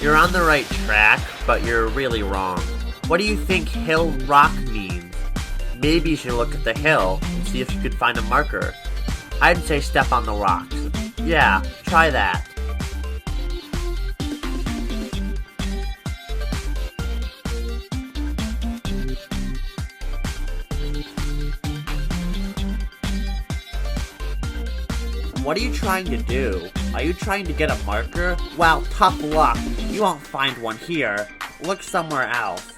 You're on the right track, but you're really wrong. What do you think hill rock means? Maybe you should look at the hill and see if you could find a marker. I'd say step on the rocks. Yeah, try that. What are you trying to do? Are you trying to get a marker? Well, tough luck. You won't find one here. Look somewhere else.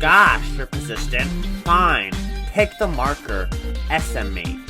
Gosh, you're persistent. Fine. Take the marker. Estimate.